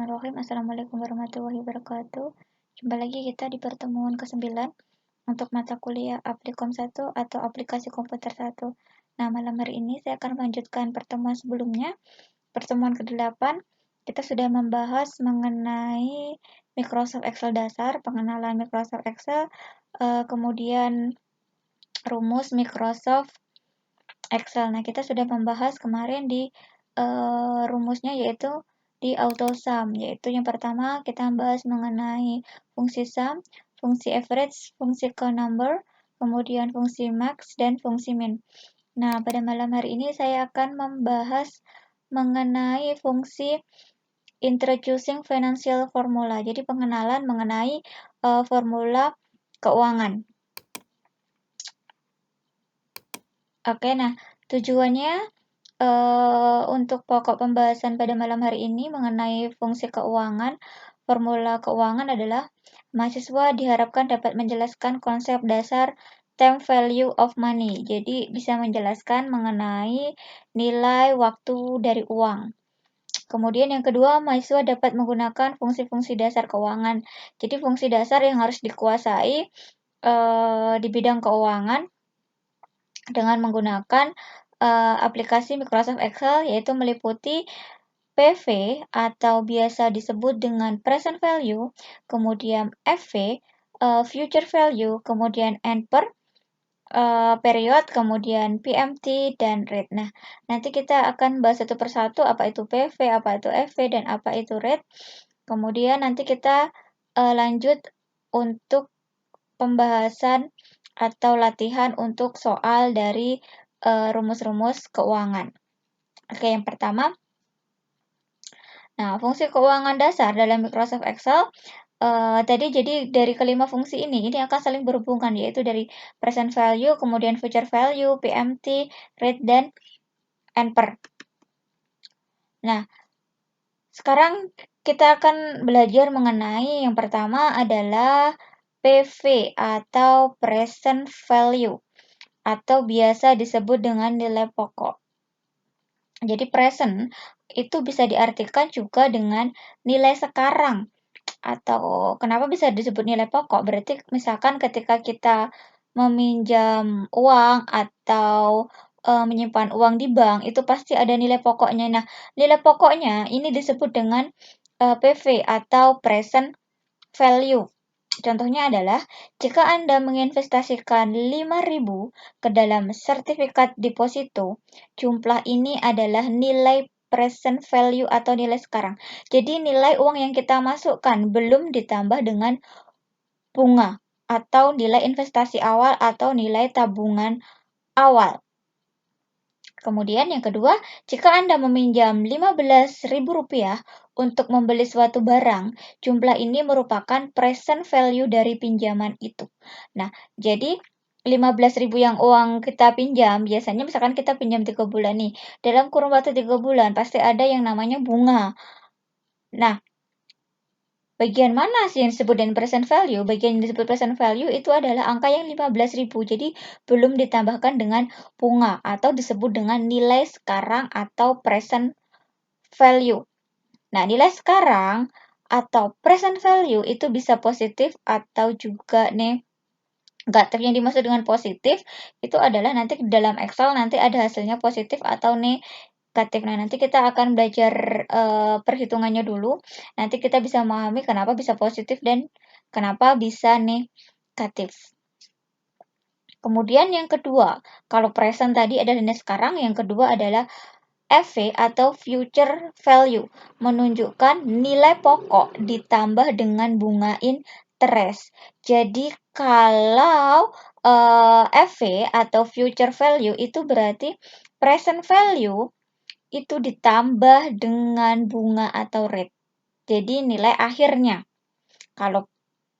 Bismillahirrahmanirrahim. Assalamualaikum warahmatullahi wabarakatuh. Jumpa lagi kita di pertemuan ke-9 untuk mata kuliah Applikom 1 atau aplikasi komputer 1. Nah, malam hari ini saya akan melanjutkan pertemuan sebelumnya. Pertemuan ke-8 kita sudah membahas mengenai Microsoft Excel dasar, pengenalan Microsoft Excel, kemudian rumus Microsoft Excel. Nah, kita sudah membahas kemarin di rumusnya yaitu di AutoSum, yaitu yang pertama kita membahas mengenai fungsi sum, fungsi average, fungsi count number, kemudian fungsi max, dan fungsi min. Nah, pada malam hari ini saya akan membahas mengenai fungsi introducing financial formula, jadi pengenalan mengenai formula keuangan. Oke, nah tujuannya untuk pokok pembahasan pada malam hari ini mengenai fungsi keuangan, formula keuangan adalah mahasiswa diharapkan dapat menjelaskan konsep dasar time value of money. Jadi bisa menjelaskan mengenai nilai waktu dari uang. Kemudian yang kedua, mahasiswa dapat menggunakan fungsi-fungsi dasar keuangan. Jadi fungsi dasar yang harus dikuasai di bidang keuangan dengan menggunakan aplikasi Microsoft Excel, yaitu meliputi PV atau biasa disebut dengan present value, kemudian FV, future value, kemudian N per period, kemudian PMT, dan rate. Nah, nanti kita akan bahas satu persatu apa itu PV, apa itu FV, dan apa itu rate. Kemudian nanti kita lanjut untuk pembahasan atau latihan untuk soal dari rumus-rumus keuangan. Oke, yang pertama, nah fungsi keuangan dasar dalam Microsoft Excel tadi jadi dari kelima fungsi ini akan saling berhubungan, yaitu dari present value, kemudian future value, PMT, rate, dan N per. Nah, sekarang kita akan belajar mengenai yang pertama adalah PV atau present value, atau biasa disebut dengan nilai pokok. Jadi present itu bisa diartikan juga dengan nilai sekarang. Atau kenapa bisa disebut nilai pokok? Berarti misalkan ketika kita meminjam uang atau menyimpan uang di bank, itu pasti ada nilai pokoknya. Nah, nilai pokoknya ini disebut dengan PV atau present value. Contohnya adalah, jika Anda menginvestasikan 5.000 ke dalam sertifikat deposito, jumlah ini adalah nilai present value atau nilai sekarang. Jadi nilai uang yang kita masukkan belum ditambah dengan bunga atau nilai investasi awal atau nilai tabungan awal. Kemudian yang kedua, jika Anda meminjam Rp15.000 untuk membeli suatu barang, jumlah ini merupakan present value dari pinjaman itu. Nah, jadi 15.000 yang uang kita pinjam, biasanya misalkan kita pinjam 3 bulan nih, dalam kurun waktu 3 bulan pasti ada yang namanya bunga. Nah, bagian mana sih yang disebut dengan present value? Bagian yang disebut present value itu adalah angka yang 15.000. Jadi belum ditambahkan dengan bunga atau disebut dengan nilai sekarang atau present value. Nah, nilai sekarang atau present value itu bisa positif atau juga negatif. Yang dimaksud dengan positif itu adalah nanti di dalam Excel nanti ada hasilnya positif atau negatif. Nah, nanti kita akan belajar perhitungannya dulu. Nanti kita bisa memahami kenapa bisa positif dan kenapa bisa negatif. Kemudian yang kedua, kalau present tadi adalah nilai sekarang, yang kedua adalah FV atau future value, menunjukkan nilai pokok ditambah dengan bunga interest. Jadi kalau FV atau future value itu berarti present value itu ditambah dengan bunga atau rate. Jadi nilai akhirnya. Kalau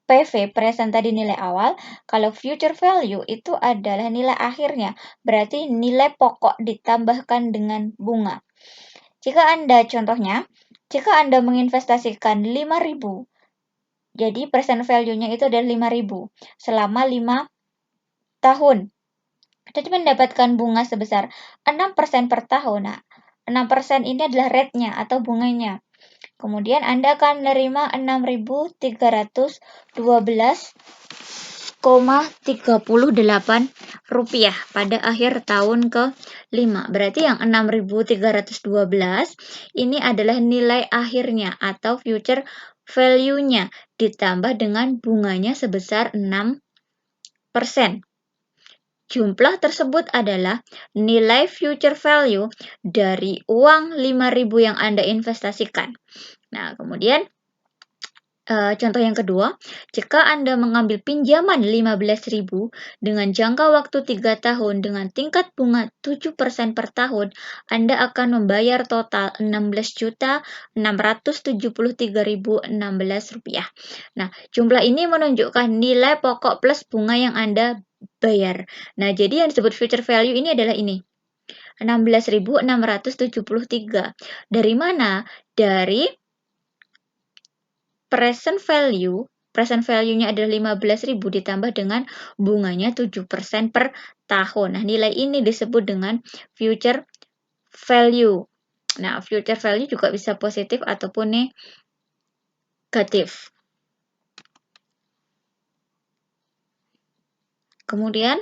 PV, present tadi nilai awal, kalau future value itu adalah nilai akhirnya. Berarti nilai pokok ditambahkan dengan bunga. Contohnya, jika Anda menginvestasikan 5.000, jadi present value-nya itu adalah 5.000 selama 5 tahun. Kita mendapatkan bunga sebesar 6% per tahun. Nah, 6% ini adalah rate-nya atau bunganya. Kemudian Anda akan menerima Rp6.312,38 pada akhir tahun ke-5. Berarti yang 6.312 ini adalah nilai akhirnya atau future value-nya ditambah dengan bunganya sebesar 6%. Jumlah tersebut adalah nilai future value dari uang 5.000 yang Anda investasikan. Nah, kemudian contoh yang kedua, jika Anda mengambil pinjaman 15.000 dengan jangka waktu 3 tahun dengan tingkat bunga 7% per tahun, Anda akan membayar total Rp673.016. Nah, jumlah ini menunjukkan nilai pokok plus bunga yang Anda bayar. Nah, jadi yang disebut future value ini adalah ini. 16.673. Dari mana? Dari present value. Present value-nya adalah 15.000 ditambah dengan bunganya 7% per tahun. Nah, nilai ini disebut dengan future value. Nah, future value juga bisa positif ataupun negatif. Kemudian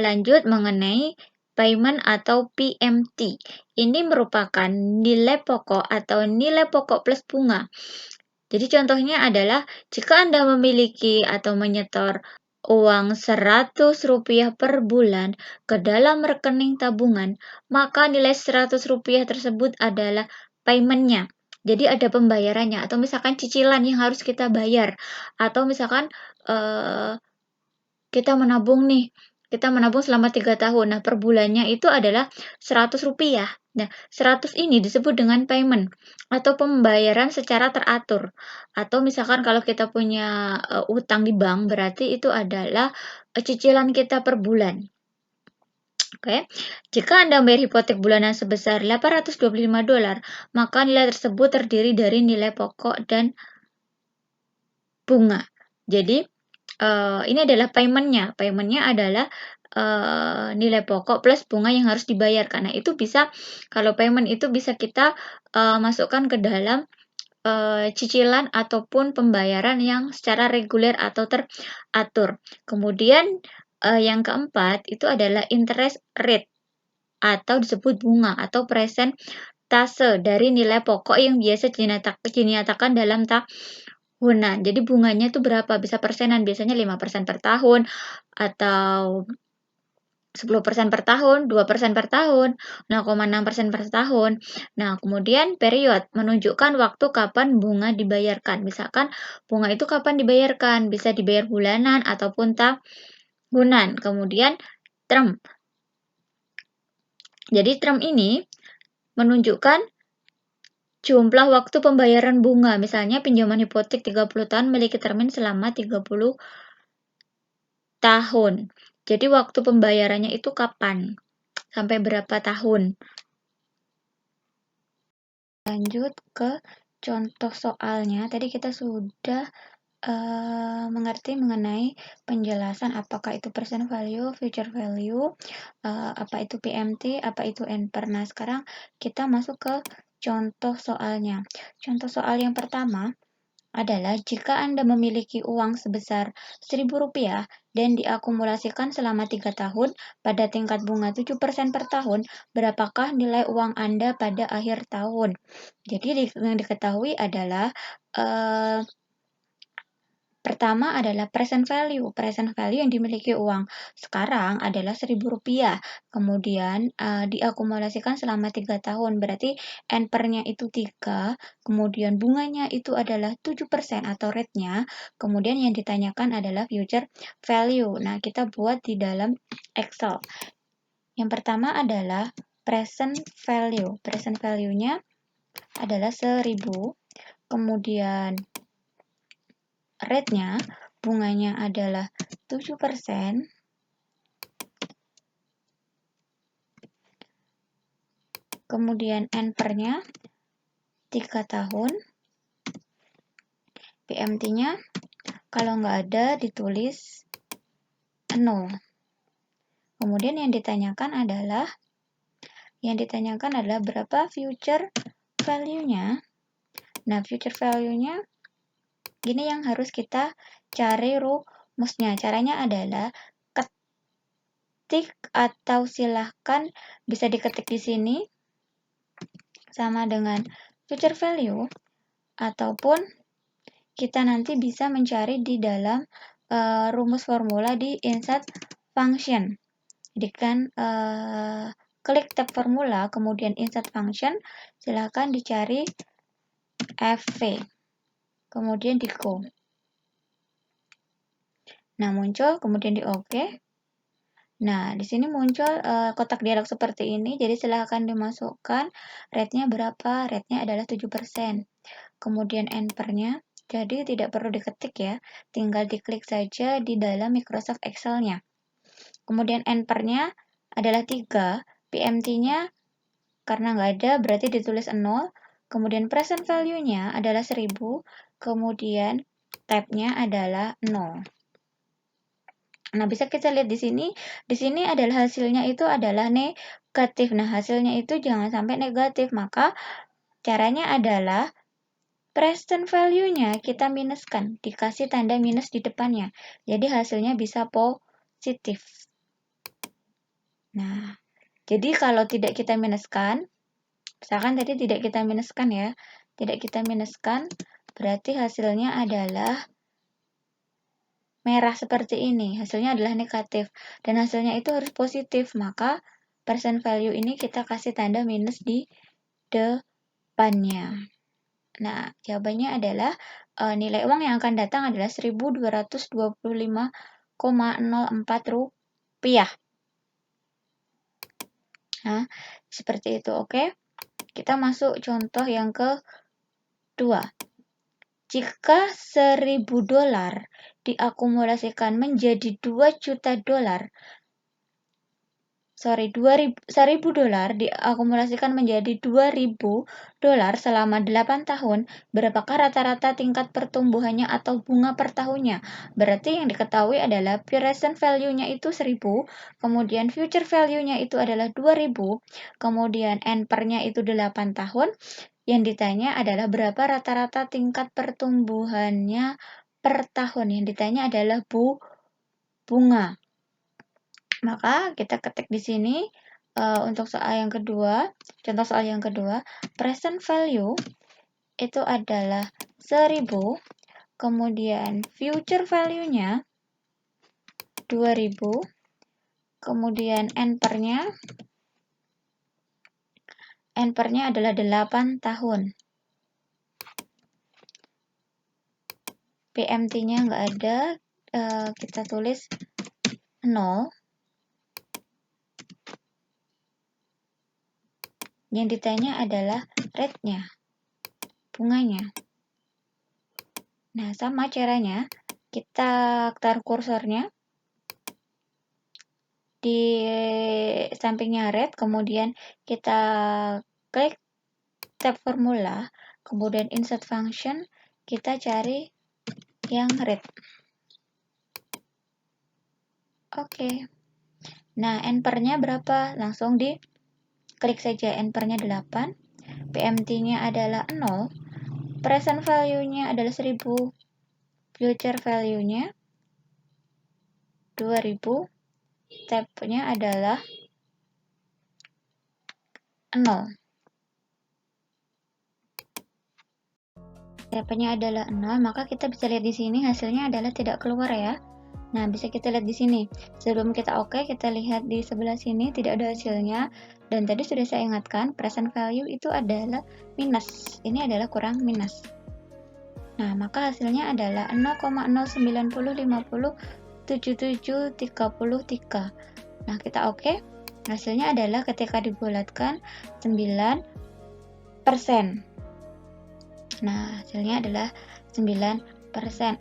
lanjut mengenai payment atau PMT. Ini merupakan nilai pokok atau nilai pokok plus bunga. Jadi contohnya adalah jika Anda memiliki atau menyetor uang Rp100 per bulan ke dalam rekening tabungan, maka nilai Rp100 tersebut adalah payment-nya. Jadi ada pembayarannya atau misalkan cicilan yang harus kita bayar atau misalkan kita menabung selama 3 tahun. Nah, per bulannya itu adalah Rp100. Nah, 100 ini disebut dengan payment atau pembayaran secara teratur. Atau misalkan kalau kita punya utang di bank, berarti itu adalah cicilan kita per bulan. Oke, jika Anda membayar hipotek bulanan sebesar $825, maka nilai tersebut terdiri dari nilai pokok dan bunga. Jadi, ini adalah payment-nya. Payment-nya adalah nilai pokok plus bunga yang harus dibayarkan. Nah, itu bisa, kalau payment itu bisa kita masukkan ke dalam cicilan ataupun pembayaran yang secara reguler atau teratur. Kemudian yang keempat itu adalah interest rate atau disebut bunga atau persentase dari nilai pokok yang biasa dinyatakan dalam tahunan. Jadi bunganya itu berapa? Bisa persenan, biasanya 5% per tahun atau 10% per tahun, 2% per tahun, 0,6% per tahun. Nah, kemudian period menunjukkan waktu kapan bunga dibayarkan. Misalkan bunga itu kapan dibayarkan, bisa dibayar bulanan ataupun tahunan. Kemudian term. Jadi term ini menunjukkan jumlah waktu pembayaran bunga. Misalnya pinjaman hipotek 30 tahun memiliki termin selama 30 tahun. Jadi waktu pembayarannya itu kapan? Sampai berapa tahun? Lanjut ke contoh soalnya. Tadi kita sudah mengerti mengenai penjelasan apakah itu present value, future value, apa itu PMT, apa itu NPR. Nah, sekarang kita masuk ke contoh soalnya. Contoh soal yang pertama adalah jika Anda memiliki uang sebesar Rp1.000 dan diakumulasikan selama 3 tahun pada tingkat bunga 7% per tahun, berapakah nilai uang Anda pada akhir tahun? Jadi yang diketahui adalah pertama adalah present value. Present value yang dimiliki uang sekarang adalah Rp1.000. Kemudian diakumulasikan selama 3 tahun. Berarti NPR-nya itu 3. Kemudian bunganya itu adalah 7% atau rate-nya. Kemudian yang ditanyakan adalah future value. Nah, kita buat di dalam Excel. Yang pertama adalah present value. Present value-nya adalah 1.000. Kemudian rate-nya, bunganya adalah 7%. Kemudian NPR-nya 3 tahun. PMT-nya kalau nggak ada ditulis 0. Kemudian yang ditanyakan adalah berapa future value-nya. Nah, future value-nya ini yang harus kita cari rumusnya. Caranya adalah ketik atau silahkan bisa diketik di sini sama dengan future value, ataupun kita nanti bisa mencari di dalam rumus formula di insert function. Jadi kan klik tab formula, kemudian insert function, silahkan dicari FV, kemudian di go. Nah, muncul, kemudian di OK. Nah, di sini muncul kotak dialog seperti ini, jadi silahkan dimasukkan rate-nya berapa, rate-nya adalah 7%. Kemudian enter-nya, jadi tidak perlu diketik ya, tinggal diklik saja di dalam Microsoft Excel-nya. Kemudian enter-nya adalah 3, PMT-nya karena nggak ada berarti ditulis 0, kemudian present value-nya adalah 1000, kemudian tab-nya adalah 0. Nah, bisa kita lihat di sini adalah hasilnya itu adalah negatif. Nah, hasilnya itu jangan sampai negatif, maka caranya adalah present value-nya kita minuskan, dikasih tanda minus di depannya. Jadi hasilnya bisa positif. Nah, jadi kalau tidak kita minuskan, misalkan tadi tidak kita minuskan ya, tidak kita minuskan, berarti hasilnya adalah merah seperti ini, hasilnya adalah negatif, dan hasilnya itu harus positif, maka percent value ini kita kasih tanda minus di depannya. Nah, jawabannya adalah nilai uang yang akan datang adalah 1.225,04 rupiah. Nah, seperti itu, oke? Kita masuk contoh yang kedua. Jika $1.000 diakumulasikan menjadi $2.000.000, $1.000 diakumulasikan menjadi $2.000 selama 8 tahun, berapakah rata-rata tingkat pertumbuhannya atau bunga per tahunnya? Berarti yang diketahui adalah present value-nya itu 1000, kemudian future value-nya itu adalah 2000, kemudian NPR-nya itu 8 tahun. Yang ditanya adalah berapa rata-rata tingkat pertumbuhannya per tahun. Yang ditanya adalah bunga. Maka kita ketik di sini untuk soal yang kedua, contoh soal yang kedua, present value itu adalah 1000, kemudian future value-nya 2000, kemudian NPR-nya adalah 8 tahun. PMT-nya nggak ada, kita tulis 0. Yang ditanya adalah rate-nya, bunganya. Nah, sama caranya, kita taruh kursornya di sampingnya rate, kemudian kita klik tab formula, kemudian insert function, kita cari yang rate. Oke. Nah, NPR-nya berapa? Langsung diklik saja, NPR-nya 8, PMT-nya adalah 0, present value-nya adalah 1000, future value-nya 2000, tab-nya adalah 0. Tab-nya adalah 0, maka kita bisa lihat di sini hasilnya adalah tidak keluar ya. Nah, bisa kita lihat di sini. Sebelum kita oke, kita lihat di sebelah sini tidak ada hasilnya. Dan tadi sudah saya ingatkan, present value itu adalah minus. Ini adalah kurang minus. Nah, maka hasilnya adalah 0,0950507733. Nah, kita oke. Hasilnya adalah ketika dibulatkan 9%. Nah, hasilnya adalah 9%.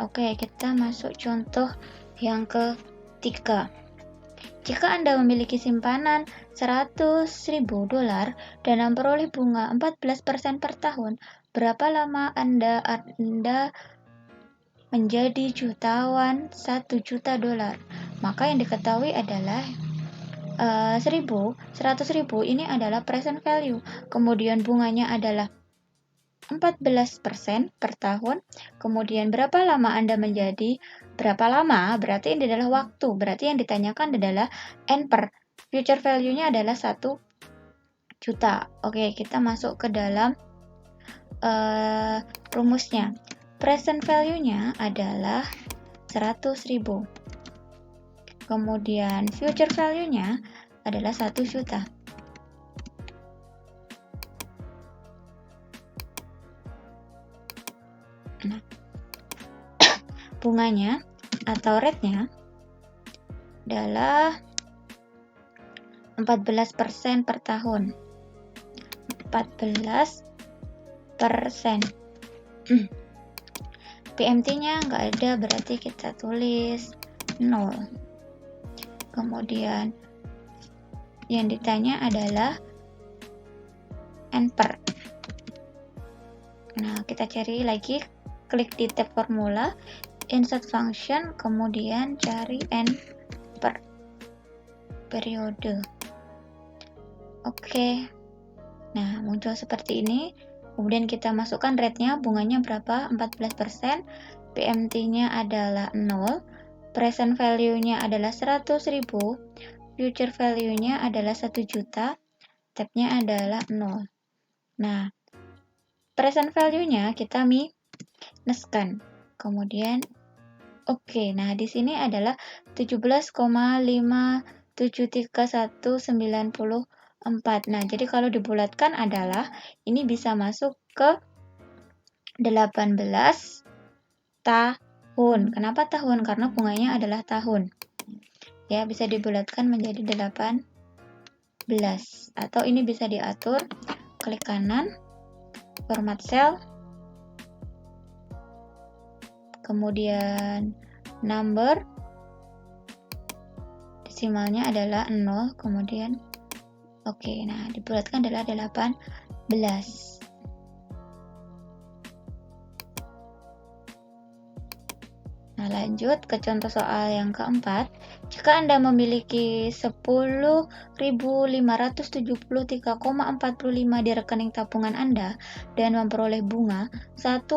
Oke, kita masuk contoh yang ketiga. Jika Anda memiliki simpanan $100.000 dan memperoleh bunga 14% per tahun, berapa lama Anda menjadi jutawan $1.000.000? Maka yang diketahui adalah 100.000 ini adalah present value, kemudian bunganya adalah 14% per tahun. Kemudian berapa lama Anda menjadi? Berapa lama? Berarti ini adalah waktu. Berarti yang ditanyakan adalah N per. Future value-nya adalah 1 juta. Oke, kita masuk ke dalam rumusnya. Present value-nya adalah 100.000. Kemudian future value-nya adalah 1 juta. Nah, bunganya atau rate-nya adalah 14% per tahun. 14%. PMT-nya nggak ada, berarti kita tulis 0. Kemudian yang ditanya adalah N per. Nah, kita cari lagi, klik di tab formula, insert function, kemudian cari N per periode. Oke. Nah, muncul seperti ini. Kemudian kita masukkan rate-nya, bunganya berapa? 14%. PMT-nya adalah 0. Present value-nya adalah 100.000. Future value-nya adalah 1 juta. Tab-nya adalah 0. Nah, present value-nya kita minuskan. Kemudian oke, nah di sini adalah 17,5731904. Nah, jadi kalau dibulatkan adalah ini bisa masuk ke 18 tahun. Kenapa tahun? Karena bunganya adalah tahun. Ya, bisa dibulatkan menjadi 18. Atau ini bisa diatur, klik kanan, format cell, kemudian number, desimalnya adalah 0, kemudian oke, nah dibulatkan adalah 18. Nah, lanjut ke contoh soal yang keempat. Jika Anda memiliki 10.573,45 di rekening tabungan Anda dan memperoleh bunga 1%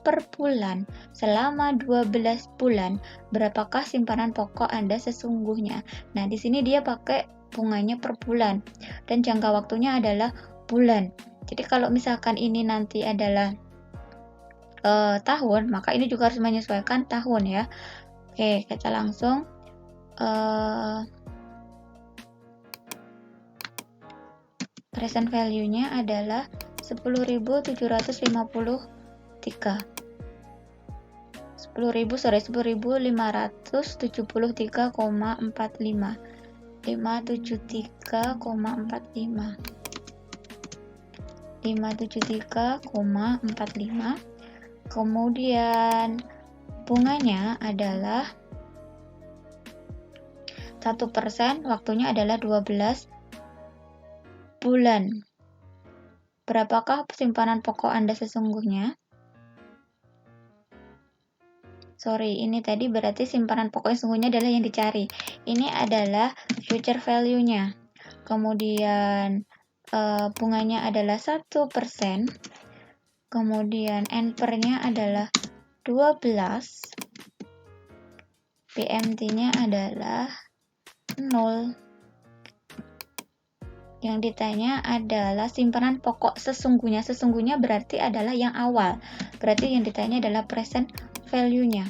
per bulan selama 12 bulan, berapakah simpanan pokok Anda sesungguhnya? Nah, di sini dia pakai bunganya per bulan dan jangka waktunya adalah bulan. Jadi kalau misalkan ini nanti adalah tahun, maka ini juga harus menyesuaikan tahun ya. Oke, kita langsung present value-nya adalah 10.573,45. 573,45. Kemudian bunganya adalah 1%, waktunya adalah 12 bulan. Berapakah simpanan pokok Anda sesungguhnya? Sorry, ini tadi berarti simpanan pokok yang sesungguhnya adalah yang dicari. Ini adalah future value-nya. Kemudian bunganya adalah 1%. Kemudian N per-nya adalah 12. PMT-nya adalah 0. Yang ditanya adalah simpanan pokok sesungguhnya. Sesungguhnya berarti adalah yang awal. Berarti yang ditanya adalah present value-nya.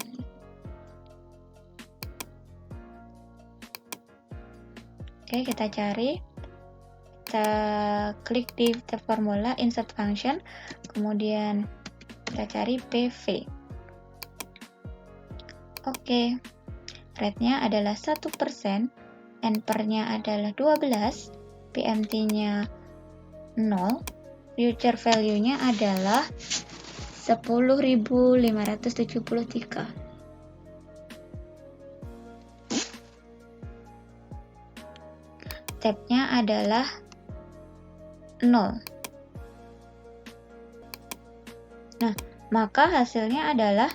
Oke, kita cari. Kita klik di tab formula, insert function. Kemudian kita cari PV. Oke. Rate-nya adalah 1%. N per-nya adalah 12. PMT-nya 0, future value-nya adalah 10.573. Tab-nya adalah 0. Nah, maka hasilnya adalah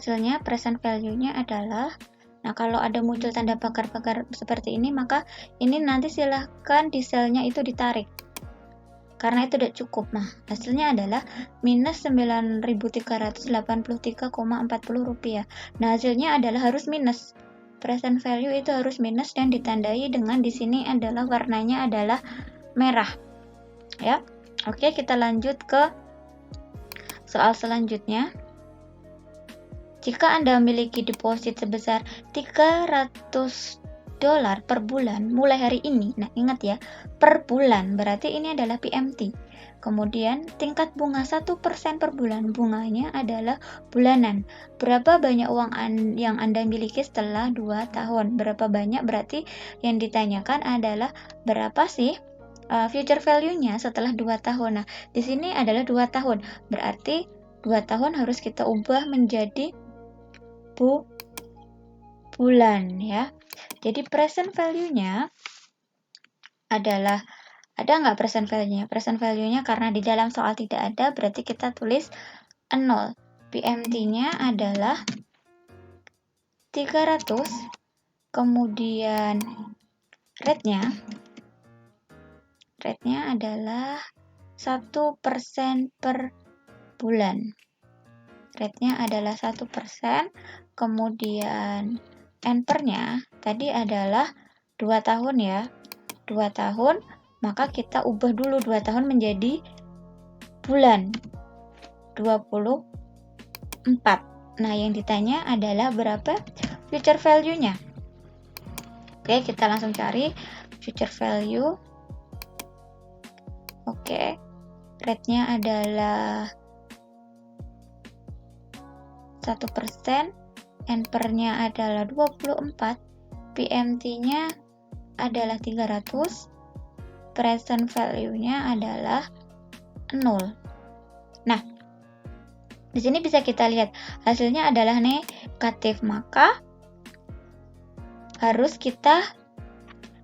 hasilnya present value-nya adalah, nah kalau ada muncul tanda bakar-bakar seperti ini, maka ini nanti silahkan di selnya itu ditarik. Karena itu tidak cukup. Nah, hasilnya adalah minus 9.383,40 rupiah. Nah, hasilnya adalah harus minus. Present value itu harus minus dan ditandai dengan di sini adalah warnanya adalah merah. Ya. Oke, kita lanjut ke soal selanjutnya. Jika Anda memiliki deposit sebesar $300 per bulan mulai hari ini, nah ingat ya, per bulan, berarti ini adalah PMT. Kemudian tingkat bunga 1% per bulan, bunganya adalah bulanan. Berapa banyak uang yang Anda miliki setelah 2 tahun? Berapa banyak berarti yang ditanyakan adalah berapa sih future value-nya setelah 2 tahun. Nah, di sini adalah 2 tahun. Berarti 2 tahun harus kita ubah menjadi bulan ya. Jadi present value-nya adalah, ada nggak present value-nya? Present value-nya karena di dalam soal tidak ada, berarti kita tulis 0. PMT-nya adalah 300, kemudian rate-nya adalah 1% per bulan. Rate-nya adalah 1%, kemudian N/nya tadi adalah 2 tahun ya. 2 tahun, maka kita ubah dulu 2 tahun menjadi bulan. 24. Nah, yang ditanya adalah berapa future value-nya. Oke, kita langsung cari future value. Oke. Rate-nya adalah 1%, N/nya adalah 24, PMT-nya adalah 300, present value-nya adalah 0. Nah, di sini bisa kita lihat hasilnya adalah negatif, maka harus kita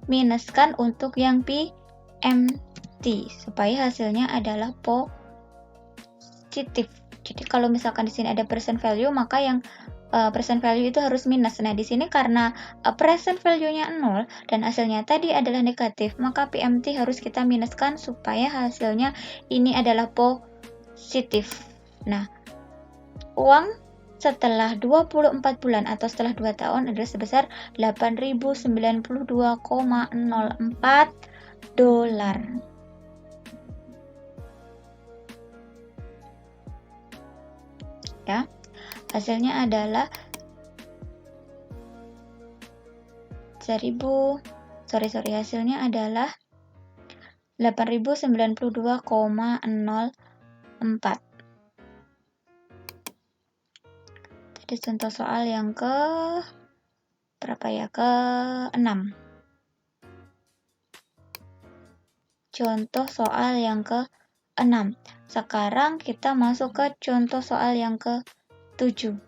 minuskan untuk yang PMT supaya hasilnya adalah positif. Jadi kalau misalkan di sini ada present value, maka yang present value itu harus minus. Nah, di sini karena present value-nya 0 dan hasilnya tadi adalah negatif, maka PMT harus kita minuskan supaya hasilnya ini adalah positif. Nah, uang setelah 24 bulan atau setelah 2 tahun adalah sebesar $8.092,04. Ya, hasilnya adalah hasilnya adalah 8.092,04. Jadi contoh soal yang ke berapa ya? Ke-6. Contoh soal yang ke-6. Sekarang kita masuk ke contoh soal yang ke-7.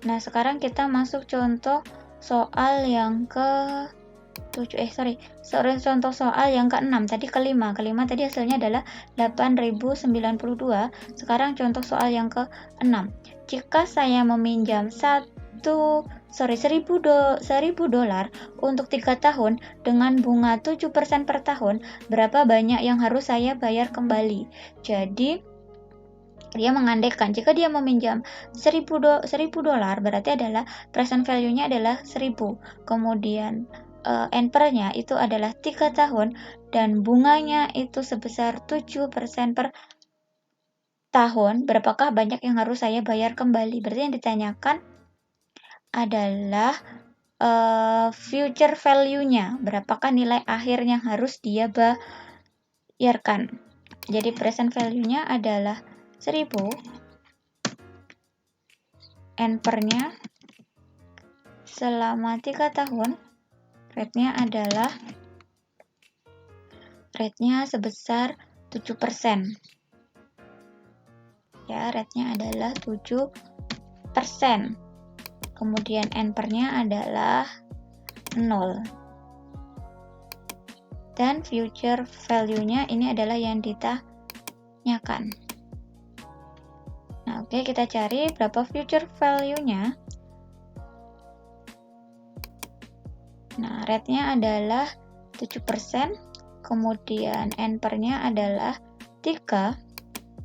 Nah, sekarang kita masuk contoh soal yang contoh soal yang ke-6. Tadi ke-5 tadi hasilnya adalah 8.092. Sekarang contoh soal yang ke-6. Jika saya meminjam $1.000 untuk 3 tahun dengan bunga 7% per tahun, berapa banyak yang harus saya bayar kembali? Jadi dia mengandaikan jika dia meminjam $1.000 berarti adalah present value-nya adalah 1.000. Kemudian N/nya itu adalah 3 tahun dan bunganya itu sebesar 7% per tahun. Berapakah banyak yang harus saya bayar kembali? Berarti yang ditanyakan adalah future value-nya. Berapakah nilai akhir yang harus dia bayarkan? Jadi present value-nya adalah 1.000, N/nya selama 3 tahun, rate-nya sebesar 7%. Ya, rate-nya adalah 7%. Kemudian N/nya adalah 0. Dan future value-nya ini adalah yang ditanyakan. Nah, Oke, kita cari berapa future value-nya. Nah, rate-nya adalah 7%, kemudian N/nya adalah 3,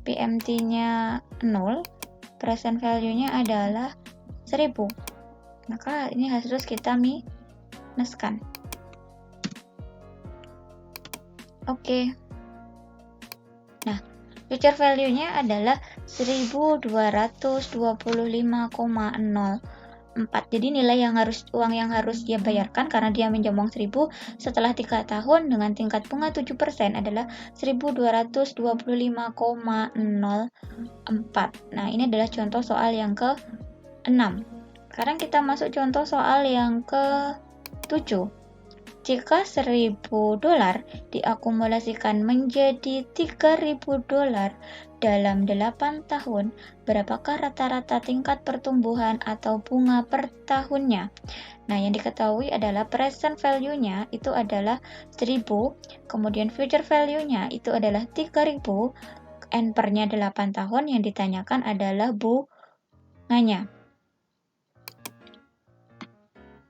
PMT-nya 0, present value-nya adalah 1000. Maka ini harus kita minuskan. Oke. Nah, future value-nya adalah 1225,04. Jadi nilai uang yang harus dia bayarkan karena dia minjam uang 1000 setelah 3 tahun dengan tingkat bunga 7% adalah 1225,04. Nah, ini adalah contoh soal yang ke-6. Sekarang kita masuk contoh soal yang ke-7. Jika $1000 diakumulasikan menjadi $3000 dalam 8 tahun, berapakah rata-rata tingkat pertumbuhan atau bunga per tahunnya? Nah, yang diketahui adalah present value-nya itu adalah 1000, kemudian future value-nya itu adalah 3000, N/nya 8 tahun, yang ditanyakan adalah bunganya.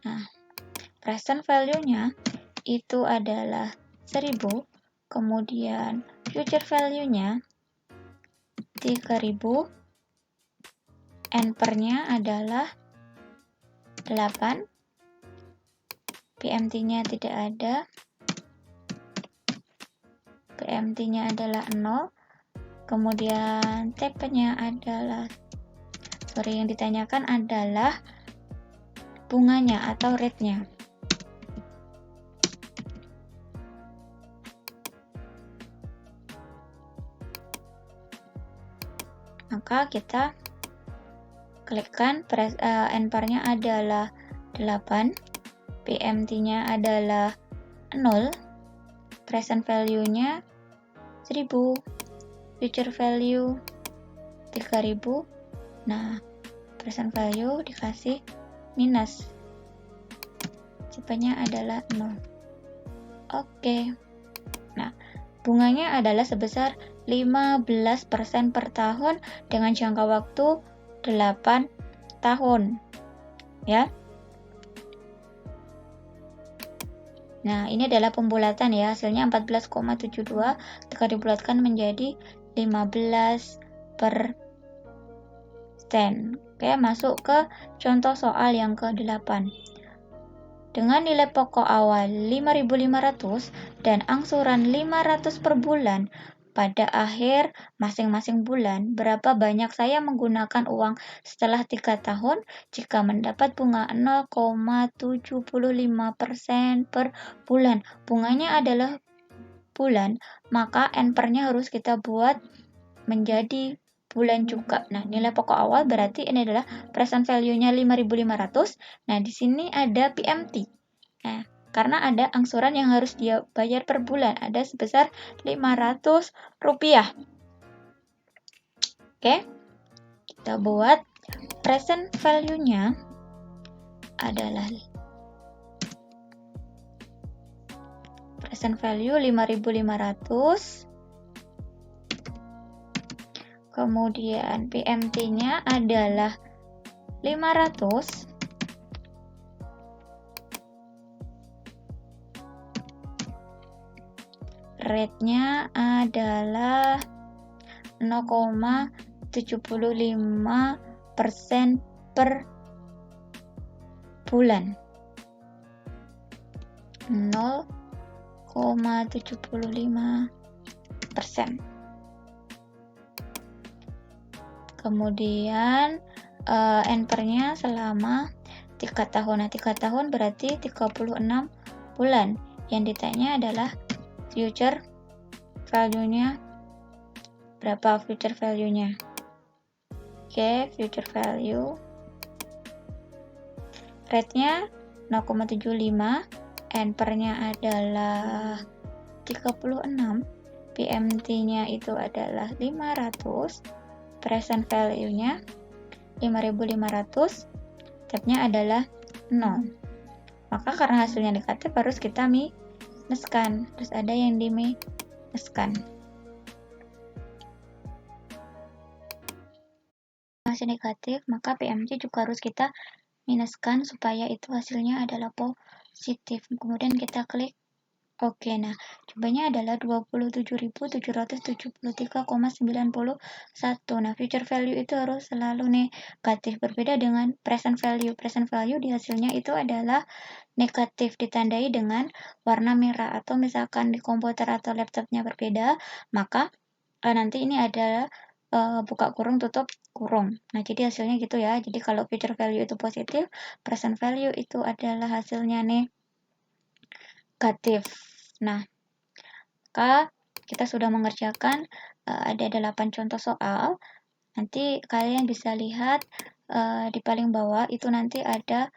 Nah, present value-nya itu adalah 1000, kemudian future value-nya 3000, N/nya adalah 8, PMT-nya tidak ada, PMT-nya adalah 0, kemudian TP-nya adalah, yang ditanyakan adalah bunganya atau rate-nya. Maka kita klikkan N/nya adalah 8, PMT-nya adalah 0, present value-nya 1000, future value 3000. Nah, present value dikasih minus, CP-nya adalah 0. Oke. Nah, bunganya adalah sebesar 15% per tahun dengan jangka waktu 8 tahun. Ya. Nah, ini adalah pembulatan ya. Hasilnya 14,72 jika dibulatkan menjadi 15%. Oke, masuk ke contoh soal yang ke-8. Dengan nilai pokok awal 5.500 dan angsuran 500 per bulan, pada akhir masing-masing bulan, berapa banyak saya menggunakan uang setelah 3 tahun jika mendapat bunga 0,75% per bulan. Bunganya adalah bulan, maka N/nya harus kita buat menjadi bulan juga. Nah, nilai pokok awal berarti ini adalah present value-nya 5.500. Nah, di sini ada PMT. Nah, karena ada angsuran yang harus dia bayar per bulan, ada sebesar Rp500. Oke, kita buat present value-nya adalah present value 5.500. Kemudian PMT-nya adalah 500. Rate-nya adalah 0,75% per bulan. 0,75%. Kemudian N/nya selama 3 tahun. Nah, 3 tahun berarti 36 bulan. Yang ditanya adalah future value-nya berapa future value-nya. Oke, future value. Rate-nya 0,75, N/nya adalah 36, PMT-nya itu adalah 500, present value-nya 5.500, tab-nya adalah 0. Maka karena hasilnya negatif harus kita minuskan, terus ada yang diminuskan. masih negatif, maka PMC juga harus kita minuskan supaya itu hasilnya adalah positif. Kemudian kita klik oke. Nah, jawabannya adalah 27.773,91. Nah, future value itu harus selalu negatif. Berbeda dengan present value. Present value di hasilnya itu adalah negatif, ditandai dengan warna merah. Atau misalkan di komputer atau laptopnya berbeda, maka nanti ini adalah buka kurung, tutup kurung. Nah, jadi hasilnya gitu ya. Jadi kalau future value itu positif, present value itu adalah hasilnya negatif. Nah, maka kita sudah mengerjakan ada 8 contoh soal. Nanti kalian bisa lihat di paling bawah itu nanti ada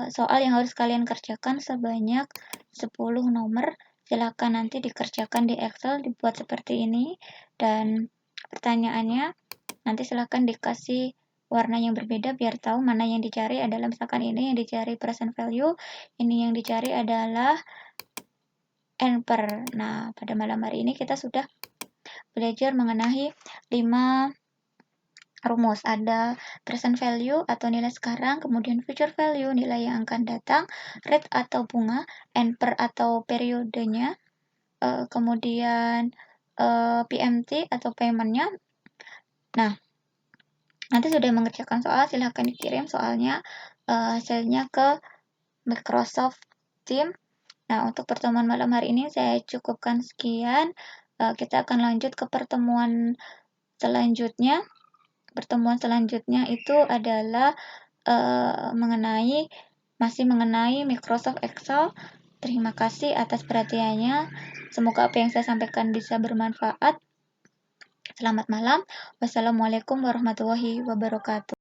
soal yang harus kalian kerjakan sebanyak 10 nomor. Silakan nanti dikerjakan di Excel, dibuat seperti ini. Dan pertanyaannya nanti silakan dikasih warna yang berbeda biar tahu mana yang dicari adalah, misalkan ini yang dicari present value, ini yang dicari adalah NPER. Nah, pada malam hari ini kita sudah belajar mengenai 5 rumus. Ada present value atau nilai sekarang, kemudian future value nilai yang akan datang, rate atau bunga, NPER atau periodenya, kemudian PMT atau paymentnya. Nah, nanti sudah mengerjakan soal, silahkan dikirim soalnya hasilnya ke Microsoft Teams. Nah, untuk pertemuan malam hari ini saya cukupkan sekian. Kita akan lanjut ke pertemuan selanjutnya. Pertemuan selanjutnya itu adalah masih mengenai Microsoft Excel. Terima kasih atas perhatiannya. Semoga apa yang saya sampaikan bisa bermanfaat. Selamat malam. Wassalamualaikum warahmatullahi wabarakatuh.